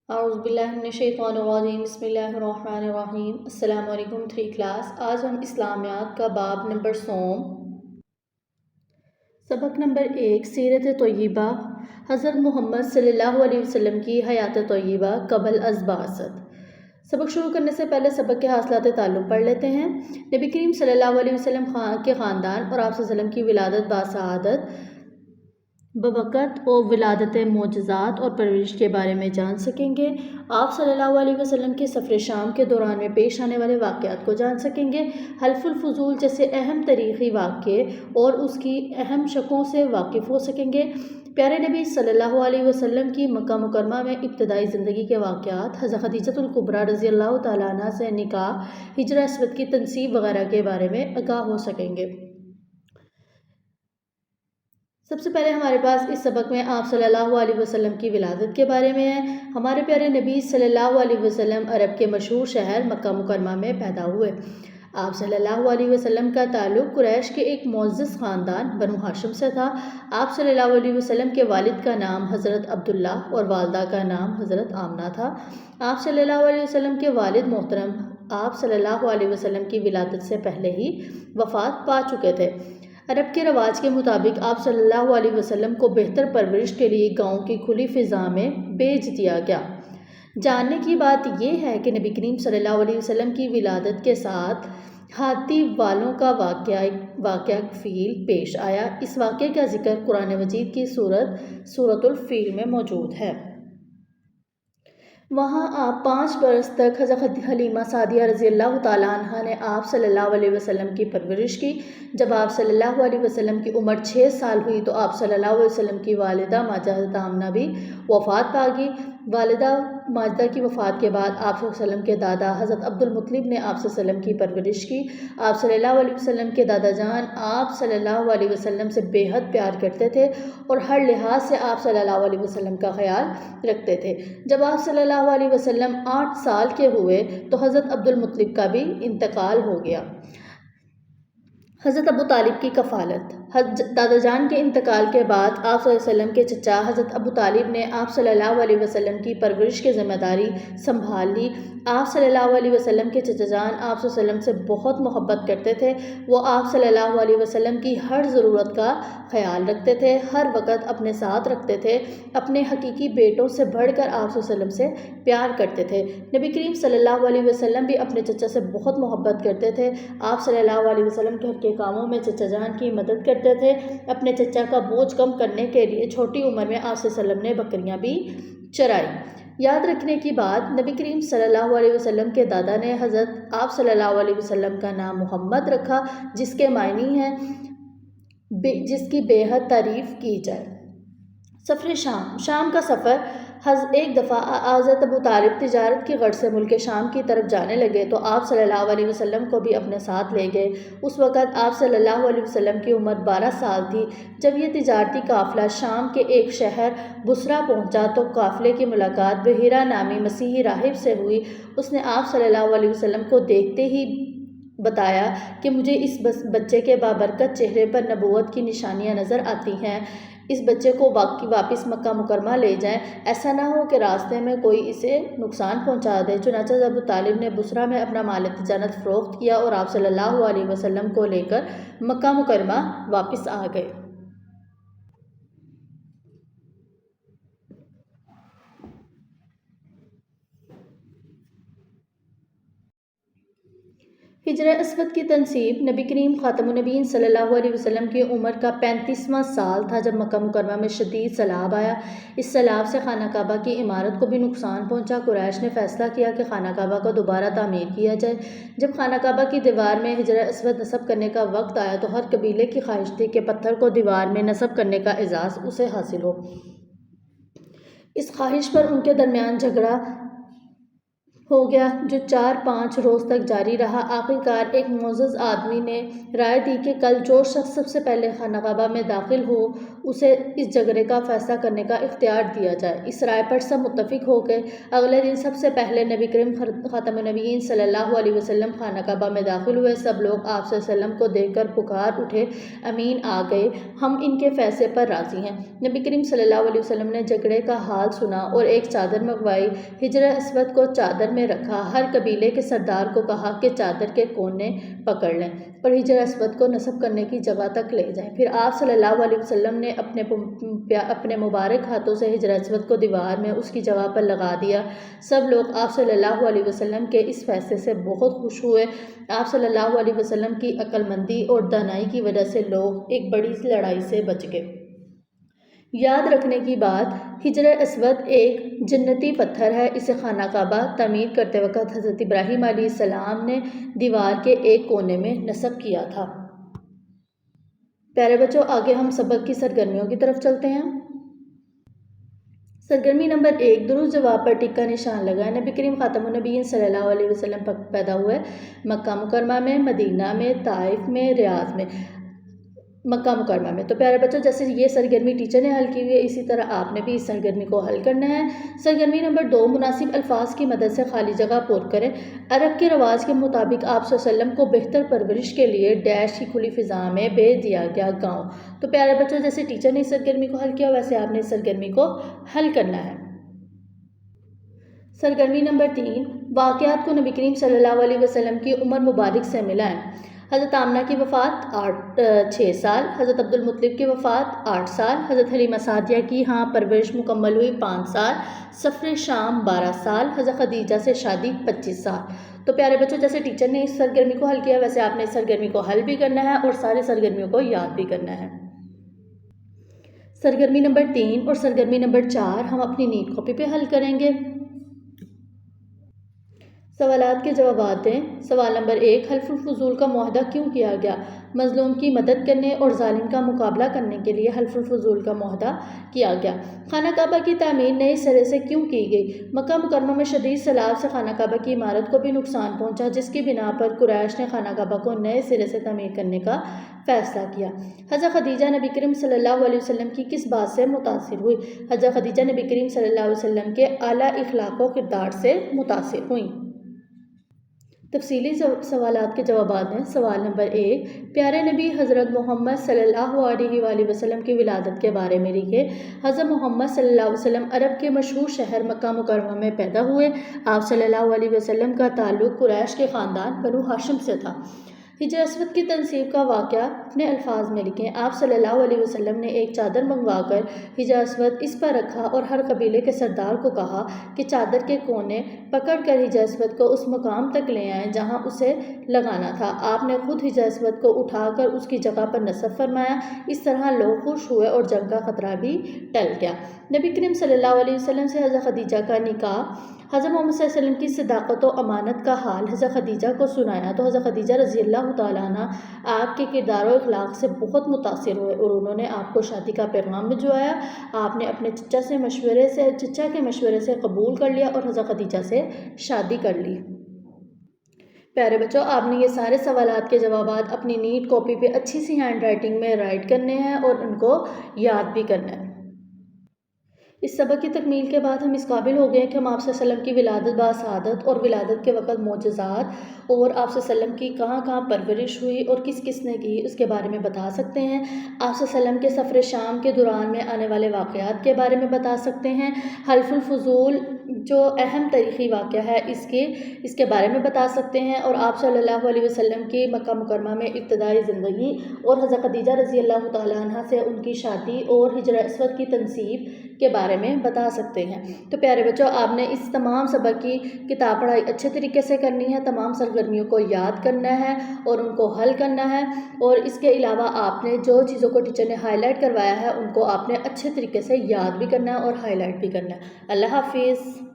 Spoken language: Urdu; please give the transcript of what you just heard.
اعوذ باللہ من الشیطان الرجیم بسم اللہ الرحمن الرحیم السلام علیکم 3 کلاس۔ آج ہم اسلامیات کا باب نمبر سوم سبق نمبر 1 سیرت طیبہ حضرت محمد صلی اللہ علیہ وسلم کی حیات طیبہ قبل از بعثت۔ سبق شروع کرنے سے پہلے سبق کے حاصلات تعلق پڑھ لیتے ہیں۔ نبی کریم صلی اللہ علیہ وسلم کے خاندان اور آپ صلی اللہ علیہ وسلم کی ولادت باسعادت بوقت اور ولادت معجزات اور پرورش کے بارے میں جان سکیں گے۔ آپ صلی اللہ علیہ وسلم کے سفر شام کے دوران میں پیش آنے والے واقعات کو جان سکیں گے۔ حلف الفضول جیسے اہم تاریخی واقعے اور اس کی اہم شکوں سے واقف ہو سکیں گے۔ پیارے نبی صلی اللہ علیہ وسلم کی مکہ مکرمہ میں ابتدائی زندگی کے واقعات، حضرت خدیجہ الکبریٰ رضی اللہ تعالیٰ عنہ سے نکاح، ہجرہ اسود کی تنصیب وغیرہ کے بارے میں آگاہ ہو سکیں گے۔ سب سے پہلے ہمارے پاس اس سبق میں آپ صلی اللہ علیہ وسلم کی ولادت کے بارے میں ہے۔ ہمارے پیارے نبی صلی اللہ علیہ وسلم عرب کے مشہور شہر مکہ مکرمہ میں پیدا ہوئے۔ آپ صلی اللہ علیہ وسلم کا تعلق قریش کے ایک معزز خاندان بنو ہاشم سے تھا۔ آپ صلی اللہ علیہ وسلم کے والد کا نام حضرت عبداللہ اور والدہ کا نام حضرت آمنہ تھا۔ آپ صلی اللہ علیہ وسلم کے والد محترم آپ صلی اللہ علیہ وسلم کی ولادت سے پہلے ہی وفات پا چکے تھے۔ عرب کے رواج کے مطابق آپ صلی اللہ علیہ وسلم کو بہتر پرورش کے لیے گاؤں کی کھلی فضا میں بھیج دیا گیا۔ جاننے کی بات یہ ہے کہ نبی کریم صلی اللہ علیہ وسلم کی ولادت کے ساتھ ہاتھی والوں کا واقعہ فیل پیش آیا۔ اس واقعے کا ذکر قرآن مجید کی سورۃ الفیل میں موجود ہے۔ وہاں آپ 5 برس تک حضرت حلیمہ سعدیہ رضی اللہ تعالیٰ عنہ نے آپ صلی اللہ علیہ وسلم کی پرورش کی۔ جب آپ صلی اللہ علیہ وسلم کی عمر 6 سال ہوئی تو آپ صلی اللہ علیہ وسلم کی والدہ ماجدہ حضرت آمنہ بھی وفات پا گئی۔ والدہ ماجدہ کی وفات کے بعد آپ صلی اللہ علیہ وسلم کے دادا حضرت عبدالمطلب نے آپ صلی اللہ علیہ وسلم کی پرورش کی۔ آپ صلی اللہ علیہ وسلم کے دادا جان آپ صلی اللہ علیہ وسلم سے بے حد پیار کرتے تھے اور ہر لحاظ سے آپ صلی اللہ علیہ وسلم کا خیال رکھتے تھے۔ جب آپ صلی اللہ علیہ وسلم 8 سال کے ہوئے تو حضرت عبدالمطلب کا بھی انتقال ہو گیا۔ حضرت ابو طالب کی کفالت۔ دادا جان کے انتقال کے بعد آپ صلی اللہ علیہ وسلم کے چچا حضرت ابو طالب نے آپ صلی اللہ علیہ وسلم کی پرورش کی ذمہ داری سنبھال لی۔ آپ صلی اللہ علیہ وسلم کے چچا جان آپ صلی اللہ علیہ وسلم سے بہت محبت کرتے تھے۔ وہ آپ صلی اللہ علیہ وسلم کی ہر ضرورت کا خیال رکھتے تھے، ہر وقت اپنے ساتھ رکھتے تھے، اپنے حقیقی بیٹوں سے بڑھ کر آپ صلی اللہ علیہ وسلم سے پیار کرتے تھے۔ نبی کریم صلی اللہ علیہ وسلم بھی اپنے چچا سے بہت محبت کرتے تھے۔ آپ صلی اللہ علیہ وسلم گھر کے کاموں میں چچا جان کی مدد کرتے تھے۔ اپنے چچا کا بوجھ کم کرنے کے لیے چھوٹی عمر میں آپ صلی اللہ علیہ وسلم نے بکریاں بھی چرائی۔ یاد رکھنے کی بات، نبی کریم صلی اللہ علیہ وسلم کے دادا نے حضرت آپ صلی اللہ علیہ وسلم کا نام محمد رکھا، جس کے معنی ہیں جس کی بے حد تعریف کی جائے۔ سفر شام کا سفر۔ ایک دفعہ حضرت ابو طالب تجارت کی غرض سے ملک شام کی طرف جانے لگے تو آپ صلی اللہ علیہ وسلم کو بھی اپنے ساتھ لے گئے۔ اس وقت آپ صلی اللہ علیہ وسلم کی عمر 12 سال تھی۔ جب یہ تجارتی قافلہ شام کے ایک شہر بصرہ پہنچا تو قافلے کی ملاقات بحیرہ نامی مسیحی راہب سے ہوئی۔ اس نے آپ صلی اللہ علیہ وسلم کو دیکھتے ہی بتایا کہ مجھے اس بچے کے بابرکت چہرے پر نبوت کی نشانیاں نظر آتی ہیں۔ اس بچے کو واپس مکہ مکرمہ لے جائیں، ایسا نہ ہو کہ راستے میں کوئی اسے نقصان پہنچا دے۔ چنانچہ ابو طالب نے بصرہ میں اپنا مال تجارت فروخت کیا اور آپ صلی اللہ علیہ وسلم کو لے کر مکہ مکرمہ واپس آ گئے۔ ہجرہ اسود کی تنصیب۔ نبی کریم خاتم النبیین صلی اللہ علیہ وسلم کی عمر کا 35واں سال تھا جب مکہ مکرمہ میں شدید سیلاب آیا۔ اس سیلاب سے خانہ کعبہ کی عمارت کو بھی نقصان پہنچا۔ قریش نے فیصلہ کیا کہ خانہ کعبہ کو دوبارہ تعمیر کیا جائے۔ جب خانہ کعبہ کی دیوار میں ہجرہ اسود نصب کرنے کا وقت آیا تو ہر قبیلے کی خواہش تھی کہ پتھر کو دیوار میں نصب کرنے کا اعزاز اسے حاصل ہو۔ اس خواہش پر ان کے درمیان جھگڑا ہو گیا جو 4-5 روز تک جاری رہا۔ آخرکار ایک معزز آدمی نے رائے دی کہ کل جو شخص سب سے پہلے خانہ کعبہ میں داخل ہو اسے اس جھگڑے کا فیصلہ کرنے کا اختیار دیا جائے۔ اس رائے پر سب متفق ہو گئے۔ اگلے دن سب سے پہلے نبی کریم خاتم النبیین صلی اللہ علیہ وسلم خانہ کعبہ میں داخل ہوئے۔ سب لوگ آپ صلی اللہ علیہ وسلم کو دیکھ کر پکار اٹھے، امین آ گئے، ہم ان کے فیصلے پر راضی ہیں۔ نبی کریم صلی اللہ علیہ وسلم نے جھگڑے کا حال سنا اور ایک چادر منگوائی، حجر اسود کو چادر میں رکھا، ہر قبیلے کے سردار کو کہا کہ چادر کے کونے پکڑ لیں اور حجر اسود کو نصب کرنے کی جگہ تک لے جائیں۔ پھر آپ صلی اللہ علیہ وسلم نے اپنے مبارک ہاتھوں سے حجر اسود کو دیوار میں اس کی جگہ پر لگا دیا۔ سب لوگ آپ صلی اللہ علیہ وسلم کے اس فیصلے سے بہت خوش ہوئے۔ آپ صلی اللہ علیہ وسلم کی عقل مندی اور دانائی کی وجہ سے لوگ ایک بڑی لڑائی سے بچ گئے۔ یاد رکھنے کی بات، حجر اسود ایک جنتی پتھر ہے۔ اسے خانہ کعبہ تعمیر کرتے وقت حضرت ابراہیم علیہ السلام نے دیوار کے ایک کونے میں نصب کیا تھا۔ پیارے بچوں، آگے ہم سبق کی سرگرمیوں کی طرف چلتے ہیں۔ سرگرمی نمبر 1، درست جواب پر ٹک کا نشان لگائیں۔ نبی کریم خاتم النبیین صلی اللہ علیہ وسلم پیدا ہوئے مکہ مکرمہ میں، مدینہ میں، طائف میں، ریاض میں۔ مکہ مکرمہ میں۔ تو پیارے بچوں، جیسے یہ سرگرمی ٹیچر نے حل کی ہوئی ہے اسی طرح آپ نے بھی اس سرگرمی کو حل کرنا ہے۔ سرگرمی نمبر 2، مناسب الفاظ کی مدد سے خالی جگہ پر کریں۔ عرب کے رواج کے مطابق آپ صلی اللہ علیہ وسلم کو بہتر پرورش کے لیے ڈیش کی کھلی فضا میں بھیج دیا گیا گاؤں۔ تو پیارے بچوں، جیسے ٹیچر نے اس سرگرمی کو حل کیا ویسے آپ نے اس سرگرمی کو حل کرنا ہے۔ سرگرمی نمبر 3، واقعات کو نبی کریم صلی اللہ علیہ وسلم کی عمر مبارک سے ملائیں۔ حضرت آمنہ کی وفات 6 سال، حضرت عبدالمطلب کی وفات 8 سال، حضرت حلیمہ سعدیہ کی پرورش مکمل ہوئی 5 سال، سفر شام 12 سال، حضرت خدیجہ سے شادی 25 سال۔ تو پیارے بچوں، جیسے ٹیچر نے اس سرگرمی کو حل کیا ویسے آپ نے اس سرگرمی کو حل بھی کرنا ہے اور سارے سرگرمیوں کو یاد بھی کرنا ہے۔ سرگرمی نمبر 3 اور سرگرمی نمبر 4 ہم اپنی نیٹ کاپی پہ حل کریں گے۔ سوالات کے جوابات دیں۔ سوال نمبر 1، حلف الفضول کا معاہدہ کیوں کیا گیا؟ مظلوم کی مدد کرنے اور ظالم کا مقابلہ کرنے کے لیے حلف الفضول کا معاہدہ کیا گیا۔ خانہ کعبہ کی تعمیر نئے سرے سے کیوں کی گئی؟ مکہ مکرمہ میں شدید سیلاب سے خانہ کعبہ کی عمارت کو بھی نقصان پہنچا، جس کی بنا پر قریش نے خانہ کعبہ کو نئے سرے سے تعمیر کرنے کا فیصلہ کیا۔ حضرت خدیجہ نبی کریم صلی اللہ علیہ وسلم کی کس بات سے متاثر ہوئی؟ حضرت خدیجہ نبی کریم صلی اللہ علیہ وسلم کے اعلیٰ اخلاق و کردار سے متاثر ہوئیں۔ تفصیلی سوالات کے جوابات ہیں۔ سوال نمبر 1، پیارے نبی حضرت محمد صلی اللہ علیہ وآلہ وسلم کی ولادت کے بارے میں لکھے۔ حضرت محمد صلی اللہ علیہ وسلم عرب کے مشہور شہر مکہ مکرمہ میں پیدا ہوئے۔ آپ صلی اللہ علیہ وسلم کا تعلق قریش کے خاندان بنو ہاشم سے تھا۔ حجر اسود کی تنصیب کا واقعہ اپنے الفاظ میں لکھیں۔ آپ صلی اللہ علیہ وسلم نے ایک چادر منگوا کر حجر اسود اس پر رکھا اور ہر قبیلے کے سردار کو کہا کہ چادر کے کونے پکڑ کر حجر اسود کو اس مقام تک لے آئیں جہاں اسے لگانا تھا۔ آپ نے خود حجر اسود کو اٹھا کر اس کی جگہ پر نصب فرمایا۔ اس طرح لوگ خوش ہوئے اور جنگ کا خطرہ بھی ٹل گیا۔ نبی کریم صلی اللہ علیہ وسلم سے حضرت خدیجہ کا نکاح، حضرت محمد صلی اللہ علیہ وسلم کی صداقت و امانت کا حال حضرت خدیجہ کو سنایا تو حضرت خدیجہ رضی اللہ تعالیٰ عنہ آپ کے کردار و اخلاق سے بہت متاثر ہوئے اور انہوں نے آپ کو شادی کا پیغام بھجوایا۔ آپ نے اپنے چچا کے مشورے سے قبول کر لیا اور حضرت خدیجہ سے شادی کر لی۔ پیارے بچوں، آپ نے یہ سارے سوالات کے جوابات اپنی نیٹ کاپی پہ اچھی سی ہینڈ رائٹنگ میں رائٹ کرنے ہیں اور ان کو یاد بھی کرنا ہے۔ اس سبق کی تکمیل کے بعد ہم اس قابل ہو گئے کہ ہم آپ صلی اللہ علیہ وسلم کی ولادت باسعادت اور ولادت کے وقت معجزات اور آپ صلی اللہ علیہ وسلم کی کہاں کہاں پرورش ہوئی اور کس کس نے کی اس کے بارے میں بتا سکتے ہیں۔ آپ صلی اللہ علیہ وسلم کے سفر شام کے دوران میں آنے والے واقعات کے بارے میں بتا سکتے ہیں۔ حلف الفضول جو اہم تاریخی واقعہ ہے اس کے بارے میں بتا سکتے ہیں اور آپ صلی اللہ علیہ وسلم کی مکہ مکرمہ میں ابتدائی زندگی اور حضرت خدیجہ رضی اللہ تعالیٰ عنہ سے ان کی شادی اور حجر اسود کی تنصیب کے بارے میں بتا سکتے ہیں۔ تو پیارے بچوں، آپ نے اس تمام سبق کی کتاب پڑھائی اچھے طریقے سے کرنی ہے، تمام سرگرمیوں کو یاد کرنا ہے اور ان کو حل کرنا ہے، اور اس کے علاوہ آپ نے جو چیزوں کو ٹیچر نے ہائی لائٹ کروایا ہے ان کو آپ نے اچھے طریقے سے یاد بھی کرنا ہے اور ہائی لائٹ بھی کرنا ہے۔ اللہ حافظ۔